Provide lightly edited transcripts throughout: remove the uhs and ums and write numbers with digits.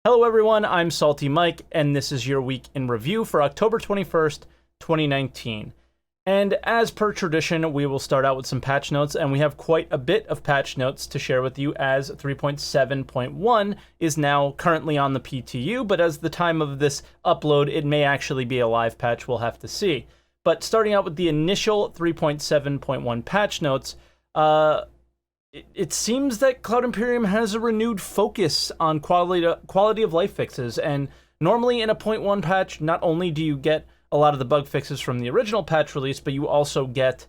Hello everyone, I'm Salty Mike, and this is your week in review for October 21st, 2019. And as per tradition, we will start out with some patch notes, and we have quite a bit of patch notes to share with you as 3.7.1 is now currently on the PTU, but as the time of this upload, it may actually be a live patch, we'll have to see. But starting out with the initial 3.7.1 patch notes, it seems that Cloud Imperium has a renewed focus on quality of life fixes, and normally in a 0.1 patch, not only do you get a lot of the bug fixes from the original patch release, but you also get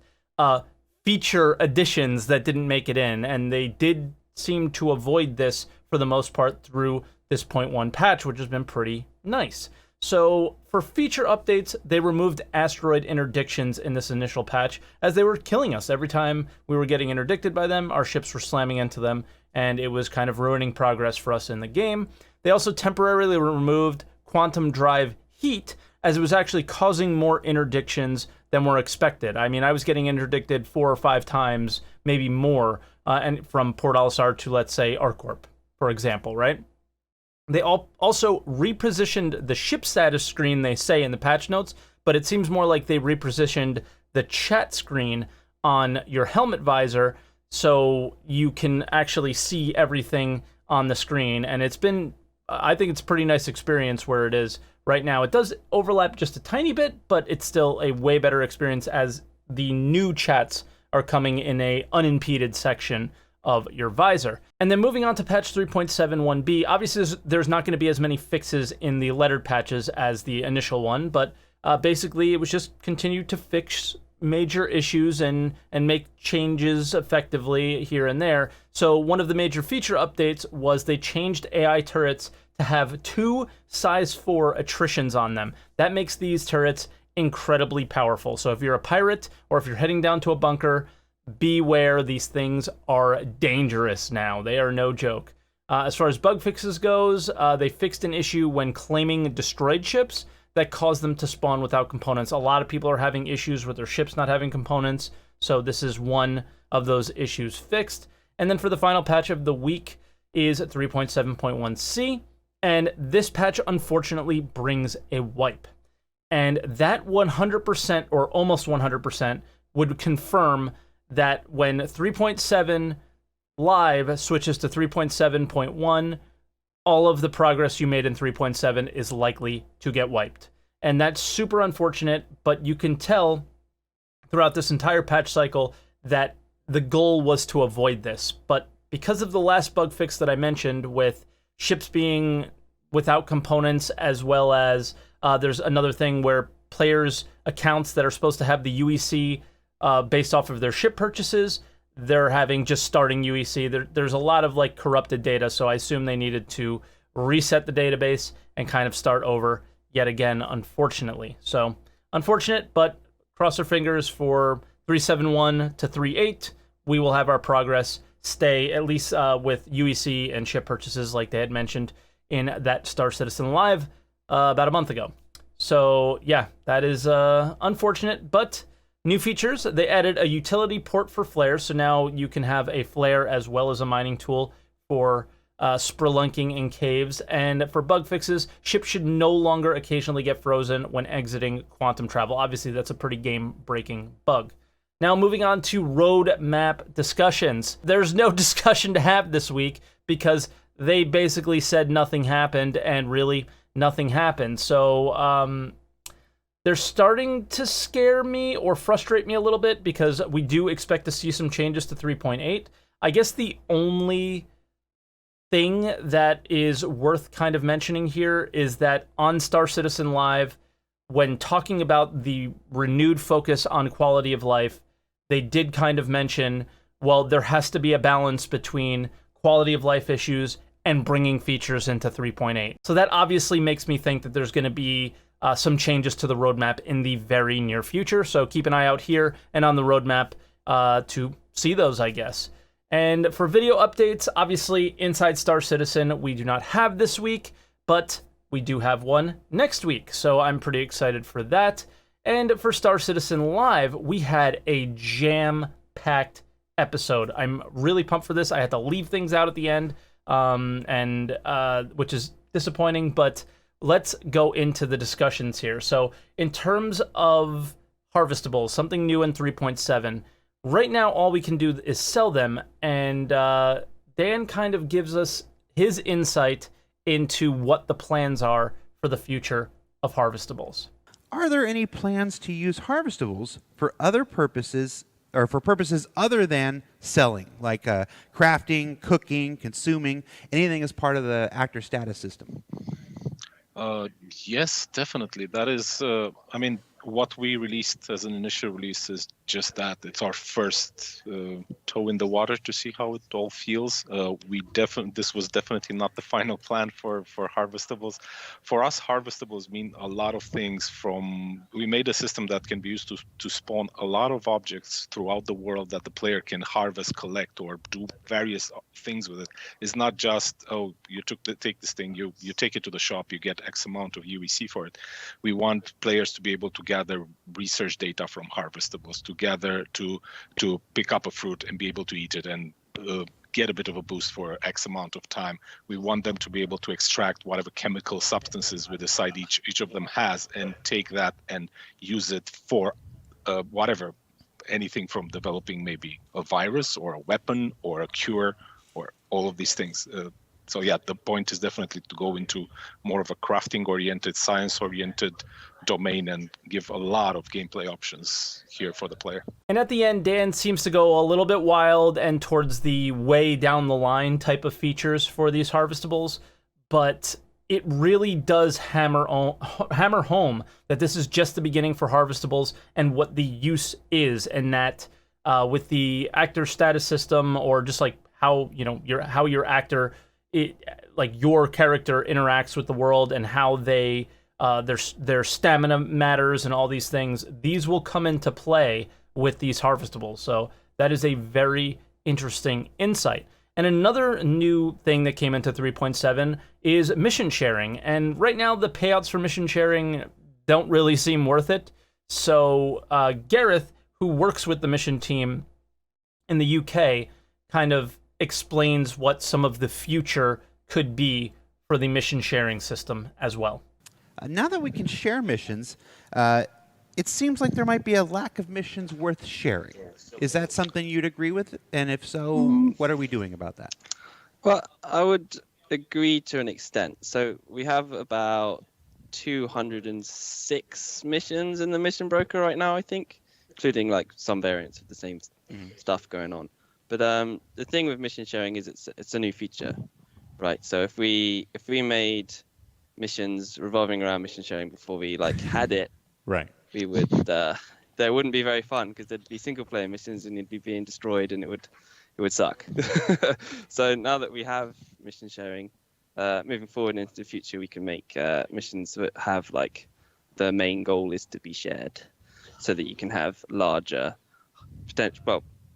feature additions that didn't make it in, and they did seem to avoid this for the most part through this 0.1 patch, which has been pretty nice. So for feature updates, they removed asteroid interdictions in this initial patch, as they were killing us. Every time we were getting interdicted by them, our ships were slamming into them, and it was kind of ruining progress for us in the game. They also temporarily removed quantum drive heat, as it was actually causing more interdictions than were expected. I mean, I was getting interdicted 4 or 5 times, maybe more, and from Port Olisar to, let's say, ArcCorp, for example, right? They also repositioned the ship status screen, they say in the patch notes, but it seems more like they repositioned the chat screen on your helmet visor so you can actually see everything on the screen. And it's been, I think it's a pretty nice experience where it is right now. It does overlap just a tiny bit, but it's still a way better experience as the new chats are coming in a unimpeded section of your visor. And then moving on to patch 3.71b, obviously there's not going to be as many fixes in the lettered patches as the initial one, but basically it was just continue to fix major issues and make changes effectively here and there. So one of the major feature updates was they changed AI turrets to have 2 size 4 attritions on them. That makes these turrets incredibly powerful. So if you're a pirate or if you're heading down to a bunker, beware, these things are dangerous now. They are no joke. As far as bug fixes goes, they fixed an issue when claiming destroyed ships that caused them to spawn without components. A lot of people are having issues with their ships not having components, so this is one of those issues fixed. And then for the final patch of the week is 3.7.1c, and this patch unfortunately brings a wipe. And that 100% or almost 100% would confirm that when 3.7 live switches to 3.7.1, all of the progress you made in 3.7 is likely to get wiped. And that's super unfortunate, but you can tell throughout this entire patch cycle that the goal was to avoid this. But because of the last bug fix that I mentioned with ships being without components, as well as there's another thing where players' accounts that are supposed to have the UEC based off of their ship purchases, they're having just starting UEC. There's a lot of like corrupted data, so I assume they needed to reset the database and kind of start over yet again, unfortunately. So unfortunate, but cross our fingers for 3.7.1 to 3.8. We will have our progress stay, at least with UEC and ship purchases like they had mentioned in that Star Citizen Live about a month ago. So yeah, that is unfortunate, but new features, they added a utility port for flares, so now you can have a flare as well as a mining tool for spelunking in caves. And for bug fixes, ships should no longer occasionally get frozen when exiting quantum travel. Obviously, that's a pretty game-breaking bug. Now, moving on to roadmap discussions. There's no discussion to have this week because they basically said nothing happened, and really nothing happened. So, they're starting to scare me or frustrate me a little bit because we do expect to see some changes to 3.8. I guess the only thing that is worth kind of mentioning here is that on Star Citizen Live, when talking about the renewed focus on quality of life, they did kind of mention, well, there has to be a balance between quality of life issues and bringing features into 3.8. So that obviously makes me think that there's going to be some changes to the roadmap in the very near future. So keep an eye out here and on the roadmap to see those, I guess. And for video updates, obviously Inside Star Citizen we do not have this week, but we do have one next week. So I'm pretty excited for that. And for Star Citizen Live, we had a jam-packed episode. I'm really pumped for this. I had to leave things out at the end, which is disappointing, but let's go into the discussions here. So in terms of Harvestables, something new in 3.7, right now all we can do is sell them, and Dan kind of gives us his insight into what the plans are for the future of Harvestables. Are there any plans to use Harvestables for other purposes, or for purposes other than selling, like crafting, cooking, consuming, anything as part of the actor status system? Yes, definitely. That is, I mean, what we released as an initial release is just that. It's our first toe in the water to see how it all feels. This was definitely not the final plan for Harvestables. For us, Harvestables mean a lot of things. We made a system that can be used to spawn a lot of objects throughout the world that the player can harvest, collect, or do various things with it. It's not just, oh, you take this thing, you take it to the shop, you get X amount of UEC for it. We want players to be able to gather research data from Harvestables, to pick up a fruit and be able to eat it and get a bit of a boost for X amount of time. We want them to be able to extract whatever chemical substances we decide each of them has, and take that and use it for whatever, anything from developing maybe a virus or a weapon or a cure or all of these things. So yeah, the point is definitely to go into more of a crafting-oriented, science-oriented domain and give a lot of gameplay options here for the player. And at the end, Dan seems to go a little bit wild and towards the way down the line type of features for these Harvestables, but it really does hammer home that this is just the beginning for Harvestables and what the use is, and that with the actor status system, or just like how your actor, like your character interacts with the world and how they their stamina matters and all these things, these will come into play with these Harvestables. So that is a very interesting insight. And another new thing that came into 3.7 is mission sharing. And right now the payouts for mission sharing don't really seem worth it. So Gareth, who works with the mission team in the UK, kind of explains what some of the future could be for the mission sharing system as well. Now that we can share missions, it seems like there might be a lack of missions worth sharing. Is that something you'd agree with? And if so, what are we doing about that? Well, I would agree to an extent. So we have about 206 missions in the mission broker right now, I think, including like some variants of the same stuff going on. But the thing with mission sharing is it's a new feature, right? So if we made missions revolving around mission sharing before we had it, right, we would they wouldn't be very fun, because there'd be single player missions and you'd be being destroyed and it would suck. So now that we have mission sharing, moving forward into the future, we can make missions that have the main goal is to be shared, so that you can have larger,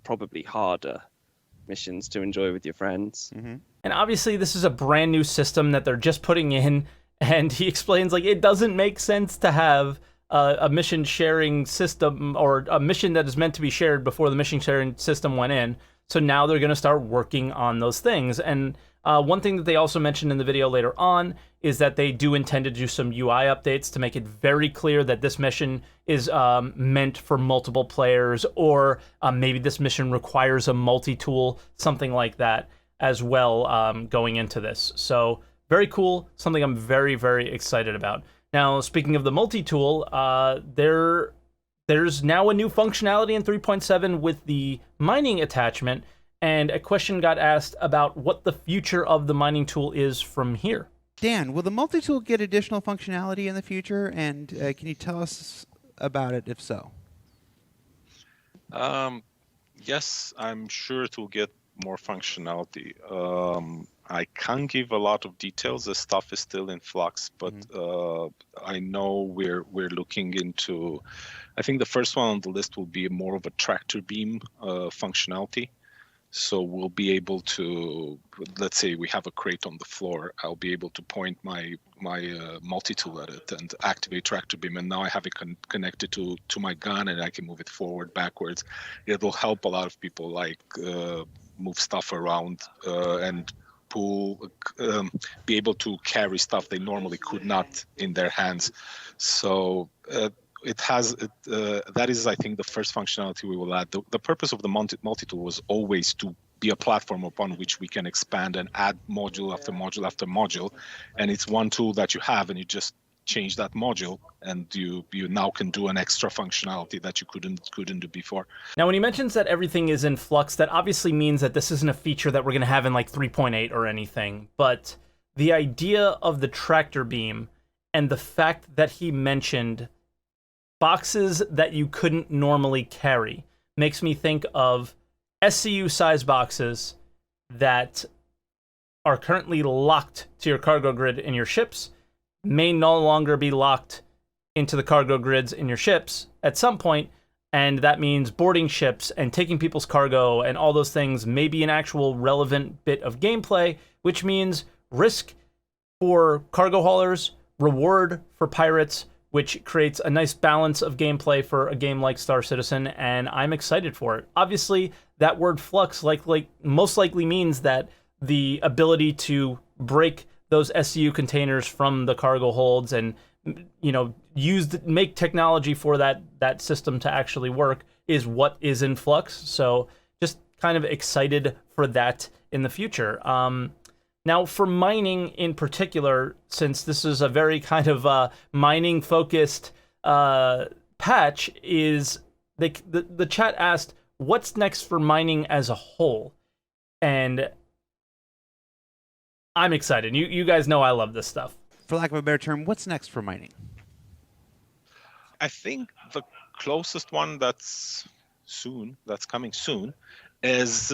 probably harder missions to enjoy with your friends. Mm-hmm. And obviously this is a brand new system that they're just putting in, and he explains it doesn't make sense to have a mission sharing system, or a mission that is meant to be shared before the mission sharing system went in. So now they're going to start working on those things. And one thing that they also mentioned in the video later on is that they do intend to do some UI updates to make it very clear that this mission is meant for multiple players, or maybe this mission requires a multi-tool, something like that as well, going into this. So very cool, something I'm very, very excited about. Now, speaking of the multi-tool, there's now a new functionality in 3.7 with the mining attachment, and a question got asked about what the future of the mining tool is from here. Dan, will the multi-tool get additional functionality in the future, and can you tell us about it if so? Yes, I'm sure it will get more functionality. I can't give a lot of details. The stuff is still in flux, but I know we're looking into. I think the first one on the list will be more of a tractor beam functionality. So we'll be able to, let's say we have a crate on the floor, I'll be able to point my multi-tool at it and activate tractor beam, and now I have it connected to my gun, and I can move it forward, backwards. It'll help a lot of people move stuff around and people be able to carry stuff they normally could not in their hands. So that is, I think, the first functionality we will add. The purpose of the multi-tool was always to be a platform upon which we can expand and add module after module after module. And it's one tool that you have, and you just change that module, and you now can do an extra functionality that you couldn't do before. Now, when he mentions that everything is in flux, that obviously means that this isn't a feature that we're going to have in like 3.8 or anything. But the idea of the tractor beam and the fact that he mentioned boxes that you couldn't normally carry makes me think of SCU size boxes that are currently locked to your cargo grid in your ships may no longer be locked into the cargo grids in your ships at some point, and that means boarding ships and taking people's cargo and all those things may be an actual relevant bit of gameplay, which means risk for cargo haulers, reward for pirates, which creates a nice balance of gameplay for a game like Star Citizen, and I'm excited for it. Obviously, that word flux most likely means that the ability to break those SCU containers from the cargo holds and, you know, make technology for that system to actually work is what is in flux. So just kind of excited for that in the future. Now, for mining in particular, since this is a very kind of mining-focused patch, is the chat asked, what's next for mining as a whole? And I'm excited. You guys know I love this stuff. For lack of a better term, what's next for mining? I think the closest one that's coming soon, is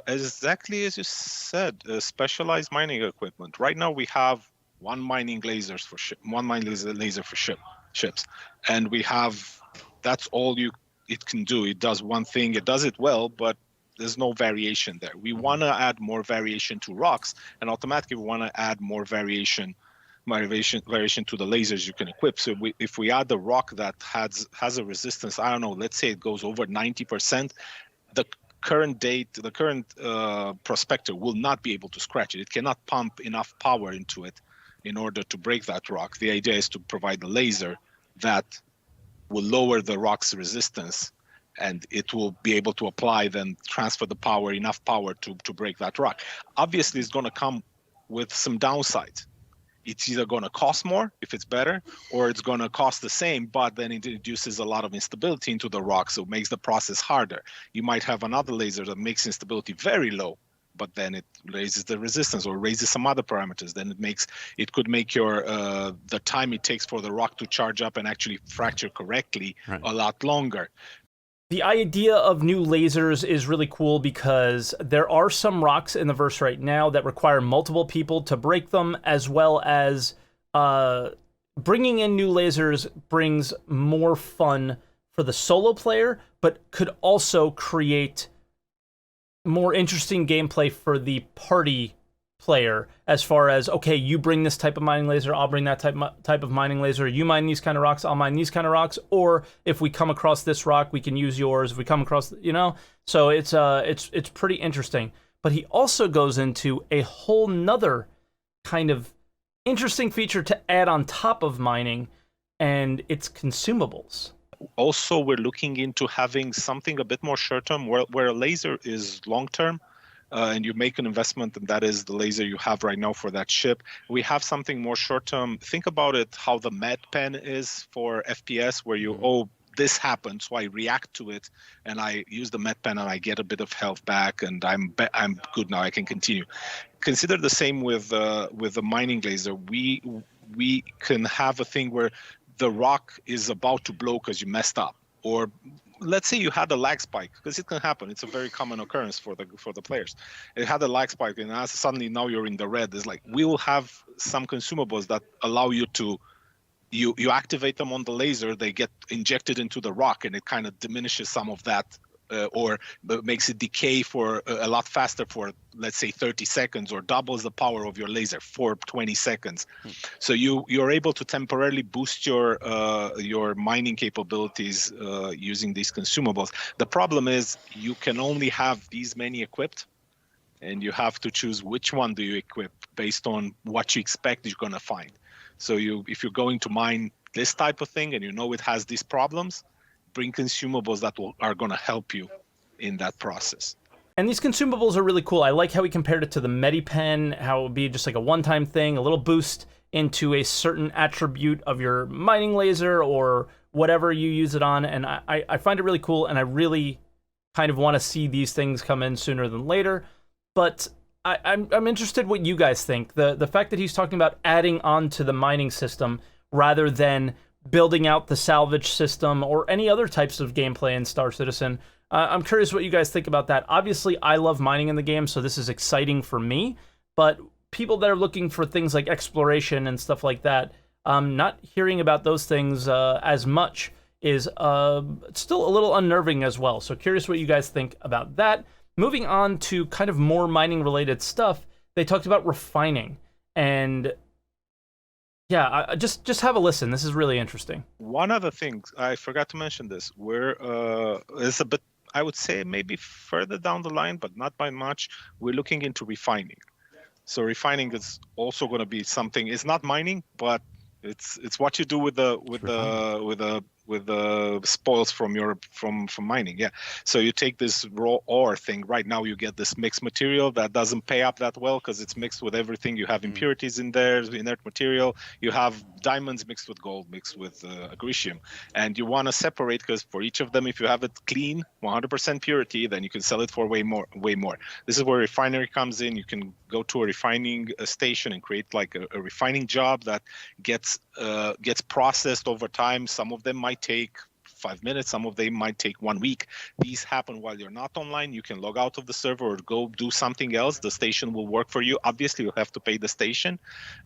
exactly as you said, specialized mining equipment. Right now we have one mining laser for ships, and we have that's all it can do. It does one thing, it does it well, but there's no variation there. We want to add more variation to rocks, and automatically we want to add more variation to the lasers you can equip. So if we add a rock that has a resistance, I don't know, let's say it goes over 90%, the current prospector will not be able to scratch it. It cannot pump enough power into it in order to break that rock. The idea is to provide a laser that will lower the rock's resistance, and it will be able to transfer the power, enough power to break that rock. Obviously, it's going to come with some downsides. It's either going to cost more if it's better, or it's going to cost the same, but then it introduces a lot of instability into the rock, so it makes the process harder. You might have another laser that makes instability very low, but then it raises the resistance or raises some other parameters. Then it could make your the time it takes for the rock to charge up and actually fracture correctly a lot longer. The idea of new lasers is really cool because there are some rocks in the verse right now that require multiple people to break them, as well as bringing in new lasers brings more fun for the solo player, but could also create more interesting gameplay for the party player, as far as, okay, you bring this type of mining laser, I'll bring that type of mining laser, you mine these kind of rocks, I'll mine these kind of rocks, or if we come across this rock, we can use yours, if we come across, so it's pretty interesting. But he also goes into a whole nother kind of interesting feature to add on top of mining, and it's consumables. Also, we're looking into having something a bit more short-term, where a laser is long-term, and you make an investment, and that is the laser you have right now for that ship. We have something more short-term. Think about it, how the med pen is for FPS, where this happened, so I react to it, and I use the med pen, and I get a bit of health back, and I'm good now. I can continue. Consider the same with the mining laser. We can have a thing where the rock is about to blow because you messed up, or let's say you had a lag spike, because it can happen. It's a very common occurrence for the players. It had a lag spike, and suddenly now you're in the red. It's like, we will have some consumables that allow you to you activate them on the laser, they get injected into the rock, and it kind of diminishes some of that, or makes it decay for a lot faster for, let's say, 30 seconds, or doubles the power of your laser for 20 seconds. So you're able to temporarily boost your mining capabilities using these consumables. The problem is you can only have these many equipped, and you have to choose which one do you equip based on what you expect you're going to find. So if you're going to mine this type of thing and you know it has these problems, bring consumables that are going to help you in that process. And these consumables are really cool. I like how he compared it to the MediPen, how it would be just like a one-time thing, a little boost into a certain attribute of your mining laser or whatever you use it on. And I find it really cool, and I really kind of want to see these things come in sooner than later. But I'm interested what you guys think. The fact that he's talking about adding on to the mining system rather than building out the salvage system or any other types of gameplay in Star Citizen. I'm curious what you guys think about that. Obviously, I love mining in the game, so this is exciting for me. But people that are looking for things like exploration and stuff like that, not hearing about those things as much is still a little unnerving as well. So curious what you guys think about that. Moving on to kind of more mining-related stuff, they talked about refining. And yeah, just have a listen. This is really interesting. One other thing, I forgot to mention this. It's a bit, I would say, maybe further down the line, but not by much. We're looking into refining. So refining is also going to be something. It's not mining, but it's what you do with the spoils from mining. Yeah. So you take this raw ore thing. Right now you get this mixed material that doesn't pay up that well because it's mixed with everything. You have impurities in there, inert material. You have diamonds mixed with gold, mixed with agricium, and you want to separate because for each of them, if you have it clean, 100% purity, then you can sell it for way more. This is where refinery comes in. You can go to a refining station and create like a refining job that gets processed over time. Some of them might take 5 minutes, some of them might take 1 week. These happen while you're not online. You can log out of the server or go do something else. The station will work for you. Obviously, you have to pay the station,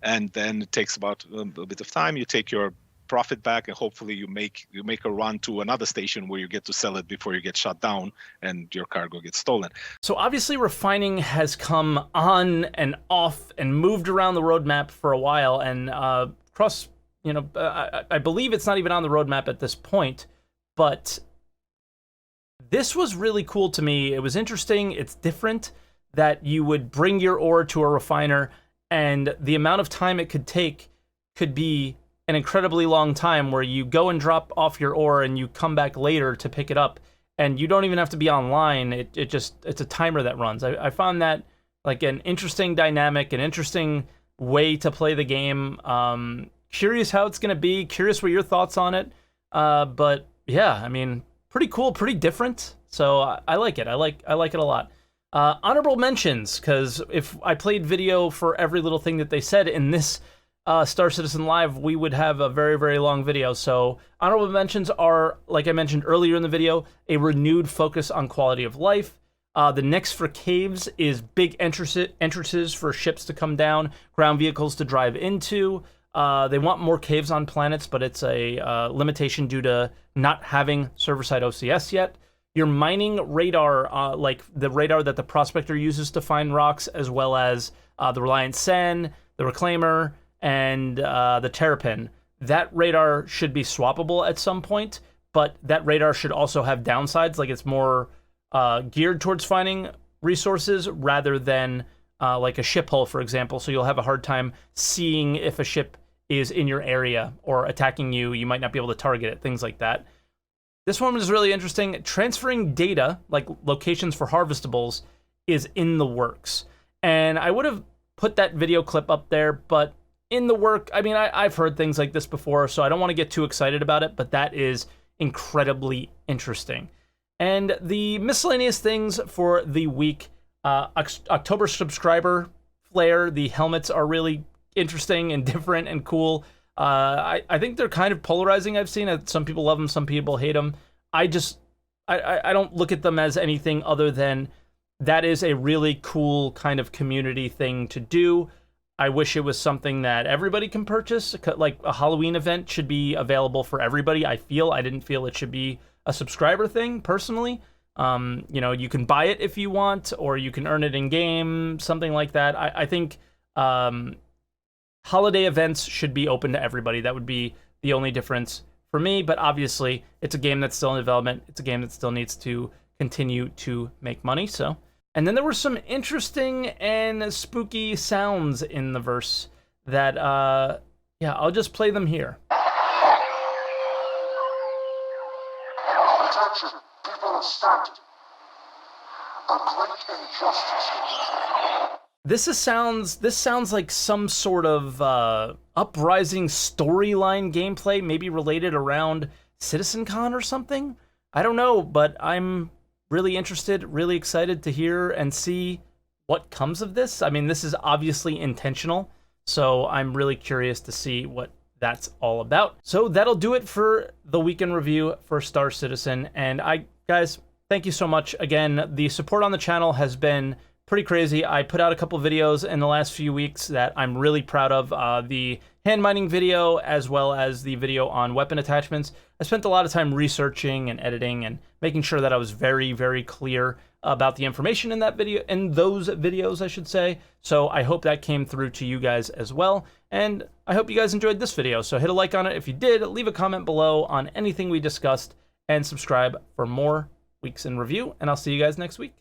and then it takes about a bit of time. You take your profit back, and hopefully you make a run to another station where you get to sell it before you get shut down and your cargo gets stolen. So obviously refining has come on and off and moved around the roadmap for a while, and I believe it's not even on the roadmap at this point, but this was really cool to me. It was interesting. It's different that you would bring your ore to a refiner, and the amount of time it could take could be an incredibly long time where you go and drop off your ore and you come back later to pick it up, and you don't even have to be online. It's a timer that runs. I found that like an interesting dynamic, an interesting way to play the game. Curious how it's going to be. Curious what your thoughts on it. But yeah, I mean, pretty cool, pretty different. So I like it. I like it a lot. Honorable mentions, because if I played video for every little thing that they said in this Star Citizen Live, we would have a very, very long video. So honorable mentions are, like I mentioned earlier in the video, a renewed focus on quality of life. The next for caves is big entrances for ships to come down, ground vehicles to drive into. They want more caves on planets, but it's a limitation due to not having server-side OCS yet. Your mining radar, like the radar that the Prospector uses to find rocks, as well as the Reliant Sen, the Reclaimer, and the Terrapin. That radar should be swappable at some point, but that radar should also have downsides, like it's more geared towards finding resources rather than like a ship hull, for example. So you'll have a hard time seeing if a ship is in your area or attacking you. You might not be able to target it, things like that. This one was really interesting. Transferring data, like locations for harvestables, is in the works. And I would have put that video clip up there, but in the work, I mean, I've heard things like this before, so I don't want to get too excited about it, but that is incredibly interesting. And the miscellaneous things for the week, October subscriber flare, the helmets are really interesting and different and cool. I think they're kind of polarizing. I've seen it. Some people love them, some people hate them. I don't look at them as anything other than that is a really cool kind of community thing to do. I wish it was something that everybody can purchase. Like a Halloween event should be available for everybody. I didn't feel it should be a subscriber thing personally. You can buy it if you want, or you can earn it in game, something like that. I think holiday events should be open to everybody. That would be the only difference for me, but obviously it's a game that's still in development. It's a game that still needs to continue to make money, so And then there were some interesting and spooky sounds in the verse that, yeah, I'll just play them here. Attention, people of Stanton. A great injustice. This sounds like some sort of uprising storyline gameplay, maybe related around CitizenCon or something. I don't know, but I'm really interested, really excited to hear and see what comes of this. I mean, this is obviously intentional, so I'm really curious to see what that's all about. So that'll do it for the weekend review for Star Citizen. And guys, thank you so much. Again, the support on the channel has been pretty crazy. I put out a couple videos in the last few weeks that I'm really proud of. The hand mining video, as well as the video on weapon attachments. I spent a lot of time researching and editing and making sure that I was very, very clear about the information in that video, in those videos, I should say. So I hope that came through to you guys as well. And I hope you guys enjoyed this video. So hit a like on it if you did, leave a comment below on anything we discussed, and subscribe for more Weeks in Review. And I'll see you guys next week.